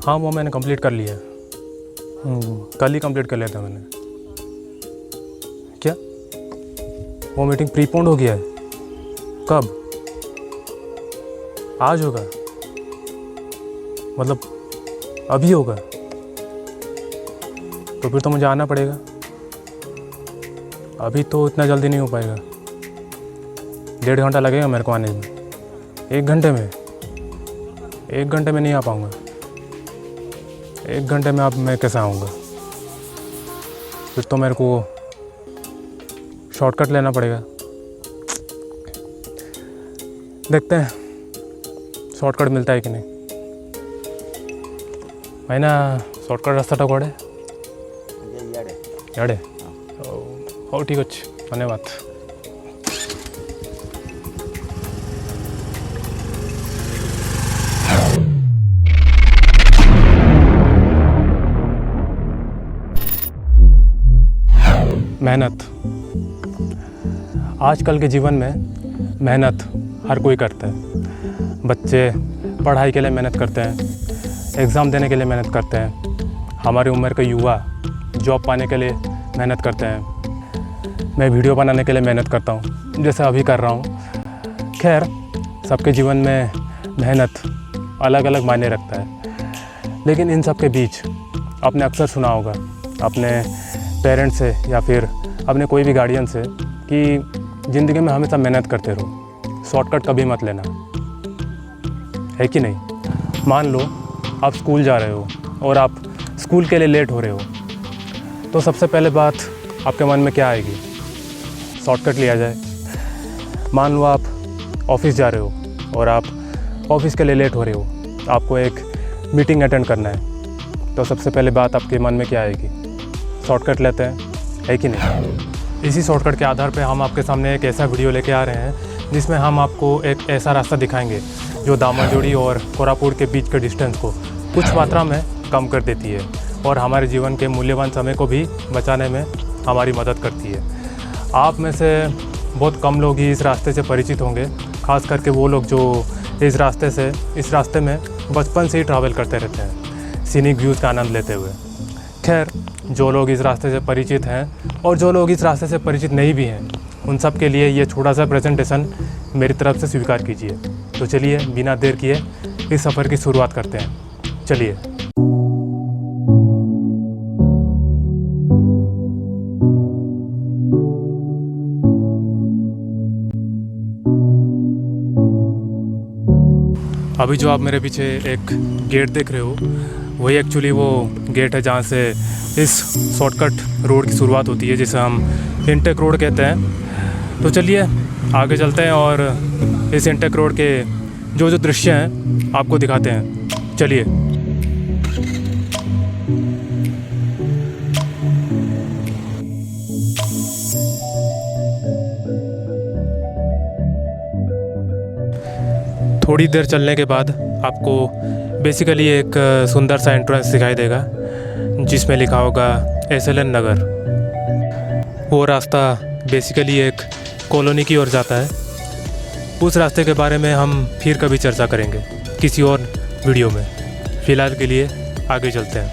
हाँ वो मैंने कंप्लीट कर लिया है। कल ही कंप्लीट कर लिया था मैंने। क्या वो मीटिंग प्रीपोन्ड हो गया है? कब? आज होगा? मतलब अभी होगा? तो फिर तो मुझे आना पड़ेगा। अभी तो इतना जल्दी नहीं हो पाएगा। 1.5 घंटा लगेगा मेरे को आने में। 1 घंटे में? 1 घंटे में नहीं आ पाऊँगा। 1 घंटे में अब मैं कैसे आऊँगा? फिर तो मेरे को शॉर्टकट लेना पड़ेगा। देखते हैं शॉर्टकट मिलता है कि नहीं। भाईना शॉर्टकट रास्ताटा कुआड़े? इयाड़े? हो ठीक अच्छे, धन्यवाद। मेहनत। आजकल के जीवन में मेहनत हर कोई करता है। बच्चे पढ़ाई के लिए मेहनत करते हैं, एग्ज़ाम देने के लिए मेहनत करते हैं। हमारी उम्र के युवा जॉब पाने के लिए मेहनत करते हैं। मैं वीडियो बनाने के लिए मेहनत करता हूँ, जैसे अभी कर रहा हूँ। खैर, सबके जीवन में मेहनत अलग अलग मायने रखता है। लेकिन इन सब के बीच आपने अक्सर सुना होगा अपने पेरेंट्स से या फिर अपने कोई भी गार्डियन से कि ज़िंदगी में हमेशा मेहनत करते रहो, शॉर्टकट कभी मत लेना, है कि नहीं? मान लो आप स्कूल जा रहे हो और आप स्कूल के लिए लेट हो रहे हो, तो सबसे पहले बात आपके मन में क्या आएगी? शॉर्टकट लिया जाए। मान लो आप ऑफ़िस जा रहे हो और आप ऑफ़िस के लिए लेट हो रहे हो, आपको एक मीटिंग अटेंड करना है, तो सबसे पहले बात आपके मन में क्या आएगी? शॉर्टकट लेते हैं, है कि नहीं? इसी शॉर्टकट के आधार पे हम आपके सामने एक ऐसा वीडियो लेके आ रहे हैं जिसमें हम आपको एक ऐसा रास्ता दिखाएंगे जो दामनजोड़ी और कोरापुट के बीच के डिस्टेंस को कुछ मात्रा में कम कर देती है और हमारे जीवन के मूल्यवान समय को भी बचाने में हमारी मदद करती है। आप में से बहुत कम लोग ही इस रास्ते से परिचित होंगे, ख़ास करके वो लोग जो इस रास्ते में बचपन से ही ट्रैवल करते रहते हैं, सीनिक व्यूज़ का आनंद लेते हुए। खैर, जो लोग इस रास्ते से परिचित हैं और जो लोग इस रास्ते से परिचित नहीं भी हैं, उन सब के लिए ये छोटा सा प्रेजेंटेशन मेरी तरफ से स्वीकार कीजिए। तो चलिए बिना देर किए इस सफ़र की शुरुआत करते हैं। चलिए। अभी जो आप मेरे पीछे एक गेट देख रहे हो, वही एक्चुअली वो गेट है जहाँ से इस शॉर्टकट रोड की शुरुआत होती है, जिसे हम इंटेक रोड कहते हैं। तो चलिए आगे चलते हैं और इस इंटेक रोड के जो जो दृश्य हैं आपको दिखाते हैं। चलिए। थोड़ी देर चलने के बाद आपको बेसिकली एक सुंदर सा एंट्रेंस दिखाई देगा जिसमें लिखा होगा SLN नगर। वो रास्ता बेसिकली एक कॉलोनी की ओर जाता है। उस रास्ते के बारे में हम फिर कभी चर्चा करेंगे किसी और वीडियो में। फ़िलहाल के लिए आगे चलते हैं।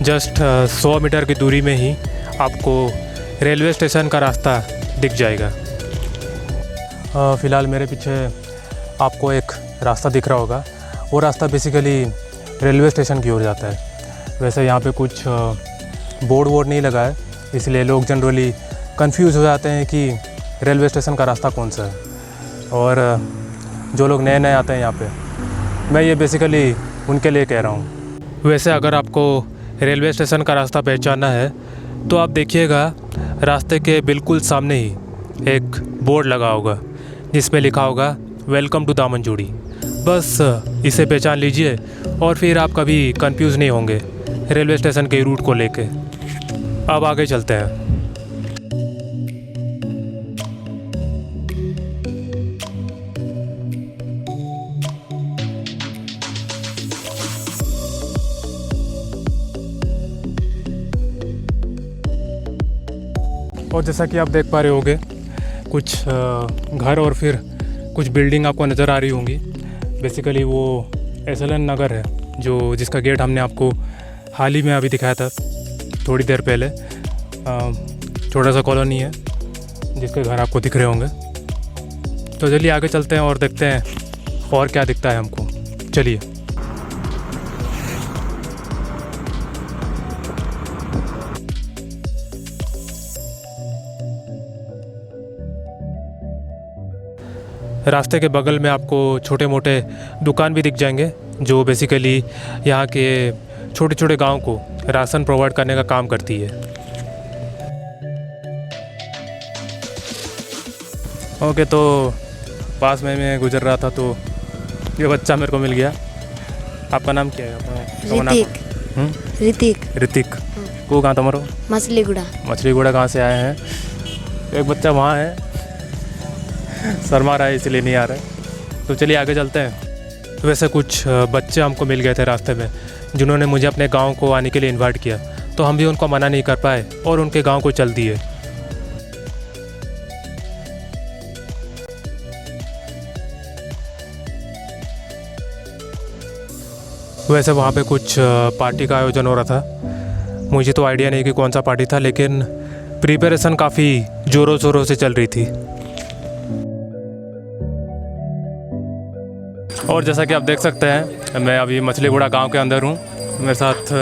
जस्ट 100 मीटर की दूरी में ही आपको रेलवे स्टेशन का रास्ता दिख जाएगा। फ़िलहाल मेरे पीछे आपको एक रास्ता दिख रहा होगा। वो रास्ता बेसिकली रेलवे स्टेशन की ओर जाता है। वैसे यहाँ पे कुछ बोर्ड वोर्ड नहीं लगा है, इसलिए लोग जनरली कंफ्यूज हो जाते हैं कि रेलवे स्टेशन का रास्ता कौन सा है। और जो लोग नए नए आते हैं यहाँ पे, मैं ये बेसिकली उनके लिए कह रहा हूँ। वैसे अगर आपको रेलवे स्टेशन का रास्ता पहचानना है तो आप देखिएगा रास्ते के बिल्कुल सामने ही एक बोर्ड लगा होगा जिसमें लिखा होगा वेलकम टू दामनजोड़ी। बस इसे पहचान लीजिए और फिर आप कभी कंफ्यूज नहीं होंगे रेलवे स्टेशन के रूट को लेके। अब आगे चलते हैं। और जैसा कि आप देख पा रहे होंगे, कुछ घर और फिर कुछ बिल्डिंग आपको नज़र आ रही होंगी। बेसिकली वो एसएलएन नगर है, जो जिसका गेट हमने आपको हाल ही में अभी दिखाया था थोड़ी देर पहले। छोटा सा कॉलोनी है जिसके घर आपको दिख रहे होंगे। तो चलिए आगे चलते हैं और देखते हैं और क्या दिखता है हमको। चलिए। रास्ते के बगल में आपको छोटे मोटे दुकान भी दिख जाएंगे, जो बेसिकली यहाँ के छोटे छोटे गांव को राशन प्रोवाइड करने का काम करती है। ओके, तो पास में मैं गुजर रहा था तो ये बच्चा मेरे को मिल गया। आपका नाम क्या है? ऋतिक। ऋतिक को कहाँ तुम्हारो? मछलीगुड़ा कहाँ से आए हैं? एक बच्चा वहाँ है, शर्मा रहा है इसलिए नहीं आ रहा है। तो चलिए आगे चलते हैं। वैसे कुछ बच्चे हमको मिल गए थे रास्ते में, जिन्होंने मुझे अपने गांव को आने के लिए इनवाइट किया, तो हम भी उनको मना नहीं कर पाए और उनके गांव को चल दिए। वैसे वहाँ पे कुछ पार्टी का आयोजन हो रहा था। मुझे तो आइडिया नहीं कि कौन सा पार्टी था, लेकिन प्रिपरेशन काफ़ी ज़ोरों शोरों से चल रही थी। और जैसा कि आप देख सकते हैं, मैं अभी मछलीगुड़ा गांव के अंदर हूँ। मेरे साथ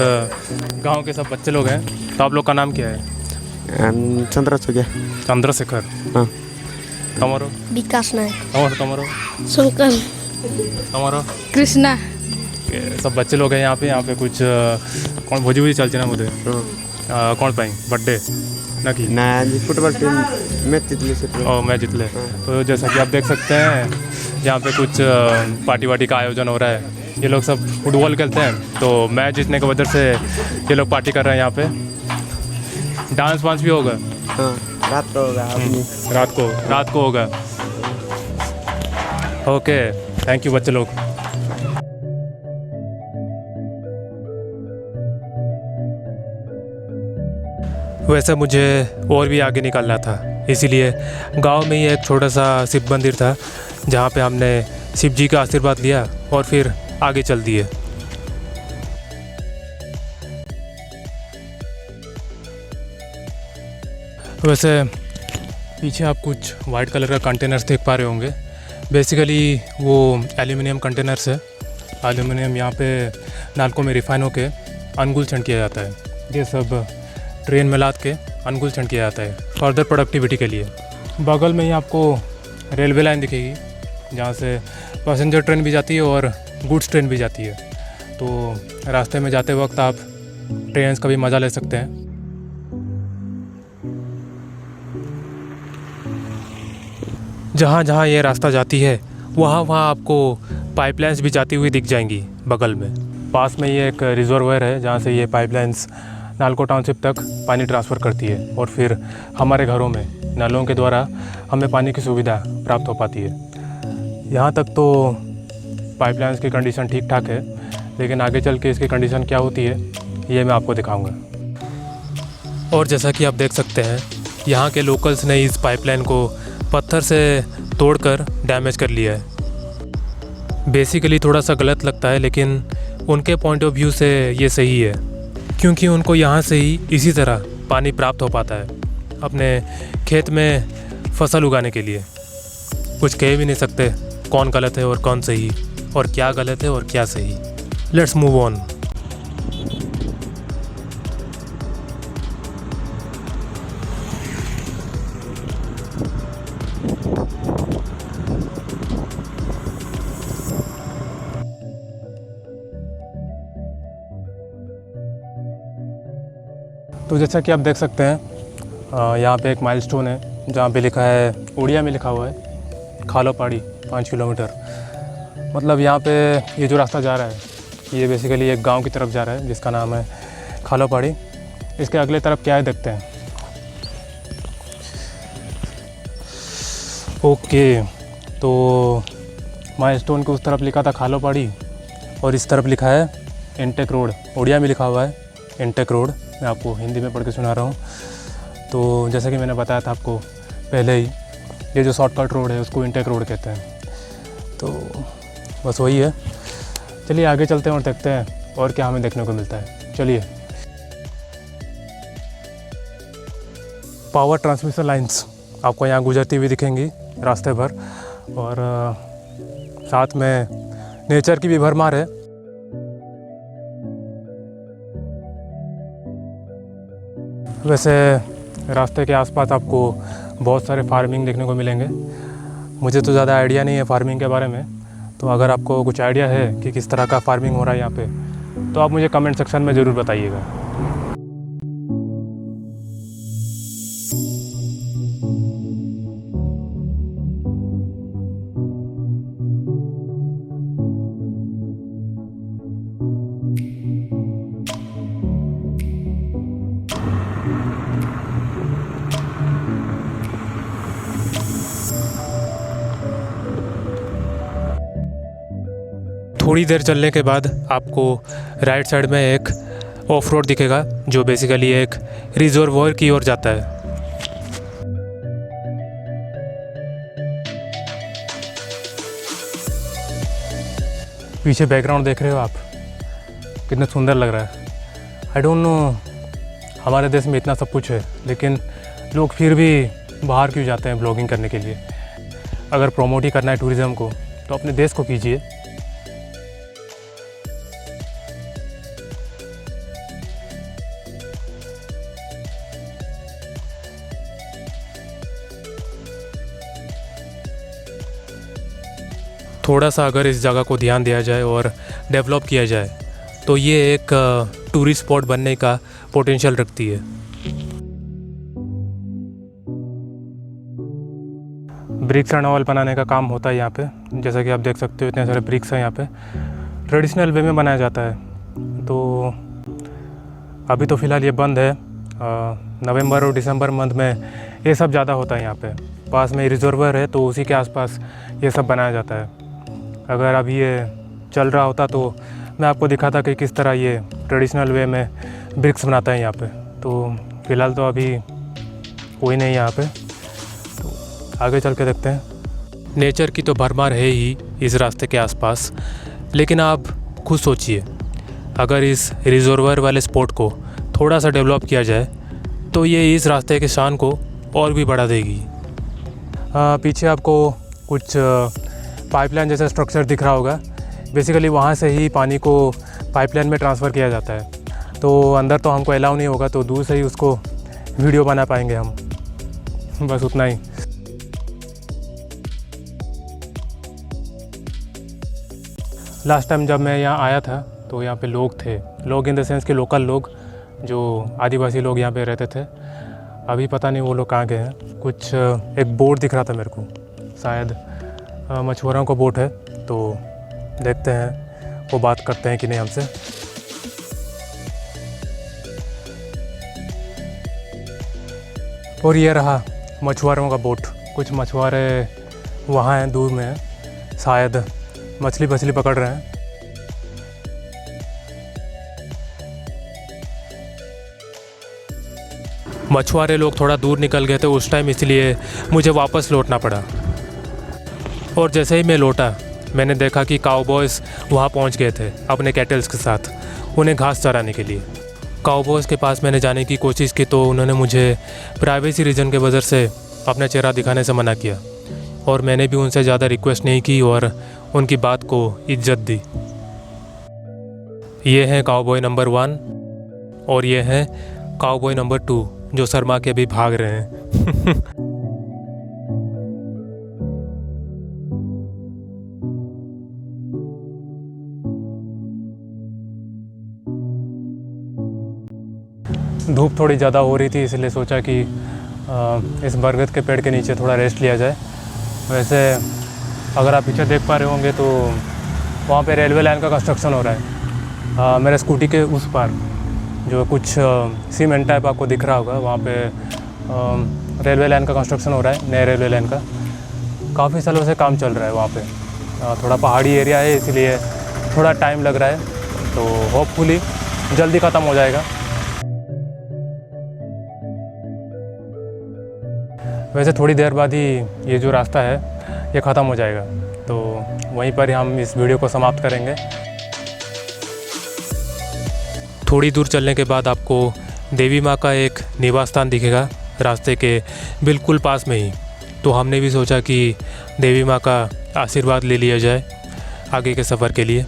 गांव के सब बच्चे लोग हैं। तो आप लोग का नाम क्या है? चंद्रशेखर। हाँ। तुम्हारो? विकास नायक। तुम्हारो? शंकर। तुम्हारो? कृष्णा। सब बच्चे लोग हैं यहाँ पे कुछ कौन भोजी भोजी चलती ना मुझे कौन पाई बर्थडे ना कि ना फुटबॉल टीम मैच जितले से मैं जितले। तो जैसा कि आप देख सकते हैं, यहाँ पे कुछ पार्टी वार्टी का आयोजन हो रहा है। ये लोग सब फुटबॉल खेलते हैं, तो मैच जीतने की वजह से ये लोग पार्टी कर रहे हैं। यहाँ पे डांस वांस भी होगा। हाँ, रात को होगा। रात को होगा। ओके, थैंक यू बच्चे लोग। वैसे मुझे और भी आगे निकलना था, इसीलिए गांव में ही एक छोटा सा शिव मंदिर था, जहां पे हमने शिव जी का आशीर्वाद लिया और फिर आगे चल दिए। वैसे पीछे आप कुछ वाइट कलर का कंटेनर्स देख पा रहे होंगे। बेसिकली वो एल्यूमिनियम कंटेनर्स है। एल्यूमिनियम यहाँ पे नालकों में रिफाइन होके अनगुल छंड किया जाता है। ये सब ट्रेन में लाद के अनगुल छंड किया जाता है फर्दर प्रोडक्टिविटी के लिए। बगल में ही आपको रेलवे लाइन दिखेगी, जहाँ से पैसेंजर ट्रेन भी जाती है और गुड्स ट्रेन भी जाती है। तो रास्ते में जाते वक्त आप ट्रेन का भी मज़ा ले सकते हैं। जहाँ जहाँ ये रास्ता जाती है, वहाँ आपको पाइपलाइंस भी जाती हुई दिख जाएंगी बगल में। पास में ये एक रिजर्वायर है, जहाँ से ये पाइपलाइंस नालको टाउनशिप तक पानी ट्रांसफ़र करती है और फिर हमारे घरों में नलों के द्वारा हमें पानी की सुविधा प्राप्त हो पाती है। यहाँ तक तो पाइपलाइंस की कंडीशन ठीक ठाक है, लेकिन आगे चल के इसकी कंडीशन क्या होती है ये मैं आपको दिखाऊंगा। और जैसा कि आप देख सकते हैं, यहाँ के लोकल्स ने इस पाइपलाइन को पत्थर से तोड़कर डैमेज कर लिया है। बेसिकली थोड़ा सा गलत लगता है, लेकिन उनके पॉइंट ऑफ व्यू से ये सही है, क्योंकि उनको यहाँ से ही इसी तरह पानी प्राप्त हो पाता है अपने खेत में फसल उगाने के लिए। कुछ कह भी नहीं सकते कौन गलत है और कौन सही, और क्या गलत है और क्या सही। Let's move on. तो जैसा कि आप देख सकते हैं, यहाँ पे एक माइलस्टोन है जहाँ पे लिखा है, उड़िया में लिखा हुआ है खालोपाड़ी 5 किलोमीटर। मतलब यहाँ पे ये जो रास्ता जा रहा है, ये बेसिकली एक गांव की तरफ जा रहा है जिसका नाम है खालोपाड़ी। इसके अगले तरफ क्या है देखते हैं। ओके, तो माइलस्टोन के उस तरफ लिखा था खालोपाड़ी और इस तरफ लिखा है इंटेक रोड। उड़िया में लिखा हुआ है इंटेक रोड। मैं आपको हिंदी में पढ़ के सुना रहा हूँ। तो जैसा कि मैंने बताया था आपको पहले ही, ये जो शॉर्टकट रोड है उसको इंटेक रोड कहते हैं। तो बस वही है। चलिए आगे चलते हैं और देखते हैं और क्या हमें देखने को मिलता है। चलिए। पावर ट्रांसमिशन लाइंस आपको यहाँ गुजरती हुई दिखेंगी रास्ते भर, और साथ में नेचर की भी भरमार है। वैसे रास्ते के आसपास आपको बहुत सारे फार्मिंग देखने को मिलेंगे। मुझे तो ज़्यादा आइडिया नहीं है फार्मिंग के बारे में, तो अगर आपको कुछ आइडिया है कि किस तरह का फार्मिंग हो रहा है यहाँ पे, तो आप मुझे कमेंट सेक्शन में ज़रूर बताइएगा। थोड़ी देर चलने के बाद आपको राइट साइड में एक ऑफ रोड दिखेगा, जो बेसिकली एक रिजर्वोयर की ओर जाता है। पीछे बैकग्राउंड देख रहे हो आप, कितना सुंदर लग रहा है। आई डोंट नो हमारे देश में इतना सब कुछ है, लेकिन लोग फिर भी बाहर क्यों जाते हैं ब्लॉगिंग करने के लिए। अगर प्रमोट ही करना है टूरिज़्म को, तो अपने देश को कीजिए। थोड़ा सा अगर इस जगह को ध्यान दिया जाए और डेवलप किया जाए, तो ये एक टूरिस्ट स्पॉट बनने का पोटेंशियल रखती है। ब्रिक्स एंड ऑयल बनाने का काम होता है यहाँ पे। जैसा कि आप देख सकते हो, इतने सारे ब्रिक्स हैं यहाँ पे। ट्रेडिशनल वे में बनाया जाता है। तो अभी तो फ़िलहाल ये बंद है। नवंबर और दिसंबर मंथ में ये सब ज़्यादा होता है यहाँ पे। पास में रिजर्वर है, तो उसी के आसपास ये सब बनाया जाता है। अगर अभी ये चल रहा होता तो मैं आपको दिखाता कि किस तरह ये ट्रेडिशनल वे में ब्रिक्स बनाता है यहाँ पे। तो फ़िलहाल तो अभी कोई नहीं यहाँ पे, तो आगे चल के देखते हैं। नेचर की तो भरमार है ही इस रास्ते के आसपास, लेकिन आप खुद सोचिए, अगर इस रिजर्वर वाले स्पॉट को थोड़ा सा डेवलप किया जाए, तो ये इस रास्ते के शान को और भी बढ़ा देगी। पीछे आपको कुछ पाइपलाइन जैसा स्ट्रक्चर दिख रहा होगा। बेसिकली वहाँ से ही पानी को पाइपलाइन में ट्रांसफ़र किया जाता है। तो अंदर तो हमको अलाउ नहीं होगा, तो दूर से ही उसको वीडियो बना पाएंगे हम। बस उतना ही। लास्ट टाइम जब मैं यहाँ आया था, तो यहाँ पे लोग थे। लोग इन द सेंस के लोकल लोग, जो आदिवासी लोग यहाँ पे रहते थे। अभी पता नहीं वो लोग कहाँ गए हैं। कुछ एक बोट दिख रहा था मेरे को, शायद मछुआरों का बोट है। तो देखते हैं वो बात करते हैं कि नहीं हमसे। और ये रहा मछुआरों का बोट। कुछ मछुआरे वहाँ हैं, दूर में हैं, शायद मछली पकड़ रहे हैं। मछुआरे लोग थोड़ा दूर निकल गए थे उस टाइम, इसलिए मुझे वापस लौटना पड़ा। और जैसे ही मैं लौटा, मैंने देखा कि काउबॉयज़ वहाँ पहुँच गए थे अपने कैटल्स के साथ, उन्हें घास चराने के लिए। काउबॉयज़ के पास मैंने जाने की कोशिश की, तो उन्होंने मुझे प्राइवेसी रीज़न के वजह से अपना चेहरा दिखाने से मना किया, और मैंने भी उनसे ज़्यादा रिक्वेस्ट नहीं की और उनकी बात को इज्जत दी। ये हैं काउबॉय नंबर 1 और ये हैं काउबॉय नंबर 2, जो शर्मा के भी भाग रहे हैं। धूप थोड़ी ज़्यादा हो रही थी, इसलिए सोचा कि इस बरगद के पेड़ के नीचे थोड़ा रेस्ट लिया जाए। वैसे अगर आप पीछे देख पा रहे होंगे तो वहाँ पे रेलवे लाइन का कंस्ट्रक्शन हो रहा है। मेरे स्कूटी के उस पार जो कुछ सीमेंट टाइप आपको दिख रहा होगा, वहाँ पे रेलवे लाइन का कंस्ट्रक्शन हो रहा है, नए रेलवे लाइन का। काफ़ी सालों से काम चल रहा है वहाँ पे। थोड़ा पहाड़ी एरिया है, इसलिए थोड़ा टाइम लग रहा है, तो होपफुली जल्दी ख़त्म हो जाएगा। वैसे थोड़ी देर बाद ही ये जो रास्ता है ये ख़त्म हो जाएगा। तो वहीं पर ही हम इस वीडियो को समाप्त करेंगे। थोड़ी दूर चलने के बाद आपको देवी माँ का एक निवास स्थान दिखेगा रास्ते के बिल्कुल पास में ही। तो हमने भी सोचा कि देवी माँ का आशीर्वाद ले लिया जाए आगे के सफ़र के लिए।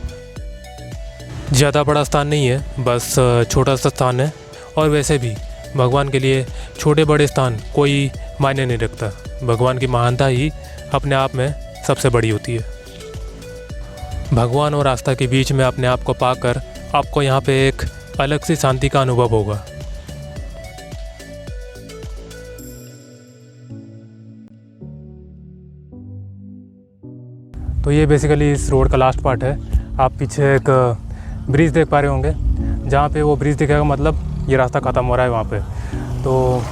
ज़्यादा बड़ा स्थान नहीं है, बस छोटा सा स्थान है। और वैसे भी भगवान के लिए छोटे बड़े स्थान कोई मायने नहीं रखता। भगवान की महानता ही अपने आप में सबसे बड़ी होती है। भगवान और आस्था के बीच में अपने आप को पाकर आपको यहाँ पे एक अलग सी शांति का अनुभव होगा। तो ये बेसिकली इस रोड का लास्ट पार्ट है। आप पीछे एक ब्रिज देख पा रहे होंगे, जहाँ पे वो ब्रिज दिखेगा मतलब ये रास्ता ख़त्म हो रहा है वहाँ पे। तो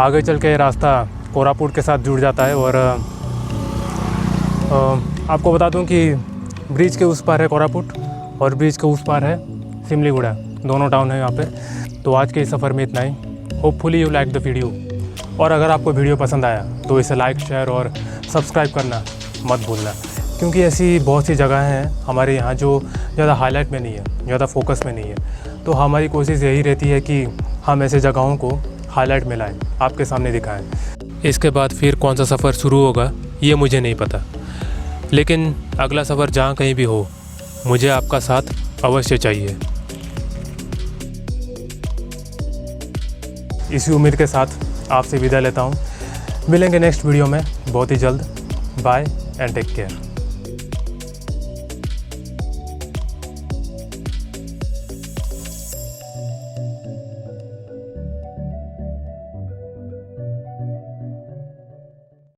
आगे चल के ये रास्ता कोरापुट के साथ जुड़ जाता है। और आपको बता दूं कि ब्रिज के उस पार है कोरापुट और ब्रिज के उस पार है सिमलीगुड़ा, दोनों टाउन है यहाँ पे। तो आज के इस सफ़र में इतना ही। Hopefully you like the video. और अगर आपको वीडियो पसंद आया तो इसे लाइक, शेयर और सब्सक्राइब करना मत भूलना, क्योंकि ऐसी बहुत सी जगह हैं हमारे यहाँ जो ज़्यादा हाईलाइट में नहीं है, ज़्यादा फोकस में नहीं है। तो हमारी कोशिश यही रहती है कि हम ऐसे जगहों को हाईलाइट में लाएं, आपके सामने दिखाएं। इसके बाद फिर कौन सा सफ़र शुरू होगा ये मुझे नहीं पता, लेकिन अगला सफ़र जहाँ कहीं भी हो मुझे आपका साथ अवश्य चाहिए। इसी उम्मीद के साथ आपसे विदा लेता हूँ। मिलेंगे नेक्स्ट वीडियो में बहुत ही जल्द। Bye and take care.